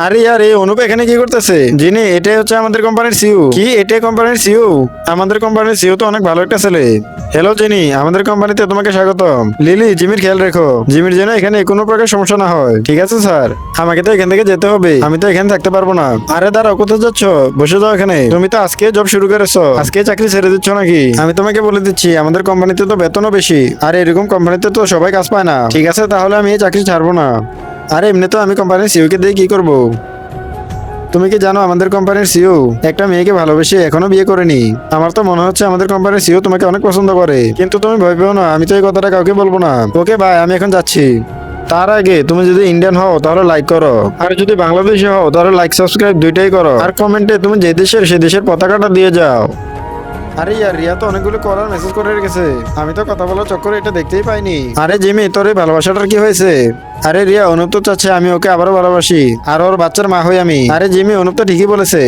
আরে ইয়ার এই অনুপ এখানে কি করতেছে? যিনি এটাই হচ্ছে আমাদের কোম্পানির সিইও। কি এটাই কোম্পানির সিইও? আমাদের কোম্পানির সিইও তো অনেক ভালো একটা ছেলে। হ্যালো জিনি, আমাদের কোম্পানিতে তোমাকে স্বাগতম। লিলি, জিমির খেয়াল রেখো, জিমির যেন এখানে কোনো প্রকার সমস্যা না হয়। ঠিক আছে স্যার। আমাকে তো এখান থেকে যেতে হবে, আমি তো এখানে থাকতে পারবো না। আরে দাঁড়াও, কোথায় যাচ্ছ? বসে যাও এখানে। তুমি তো আজকে জব শুরু করেছো, আজকে চাকরি ছেড়ে দিচ্ছ নাকি? আমি তোমাকে বলে দিচ্ছি, আমাদের কোম্পানিতে তো বেতনও বেশি, আর এরকম কোম্পানিতে তো সবাই কাজ পায় না। ঠিক আছে, তাহলে আমি এই চাকরি ছাড়বো না। আরে এমনি তো আমি কোম্পানির সিইও কে দিয়ে কি করবো? তুমি কি জানো আমাদের কোম্পানির সিইও একটা মেয়েকে ভালোবেসে এখনো বিয়ে করেনি? আমার তো মনে হচ্ছে আমাদের কোম্পানির সিইও তোমাকে অনেক পছন্দ করে। কিন্তু তুমি ভয় পেও না, আমি তো এই কথাটা কাউকে বলবো না। ওকে বাই, আমি এখন যাচ্ছি। তার আগে তুমি যদি ইন্ডিয়ান হও তাহলে লাইক করো, আর যদি বাংলাদেশি হও তাহলে লাইক সাবস্ক্রাইব দুইটাই করো, আর কমেন্টে তুমি যে দেশের সে দেশের পতাকাটা দিয়ে যাও। আরে ইয়ার, রিয়া তো অনেকগুলো করার মেসেজ করে রেখেছে, আমি তো কথা বলার চক্করে এটা দেখতেই পাইনি। আরে জিমি, তোর এই ভালোবাসাটার কি হয়েছে? আরে রিয়া, অনুপ তো চাচ্ছে আমি ওকে আবারও ভালোবাসি, আর ওর বাচ্চার মা হই আমি। আরে জিমি, অনুপ তো ঠিকই বলেছে।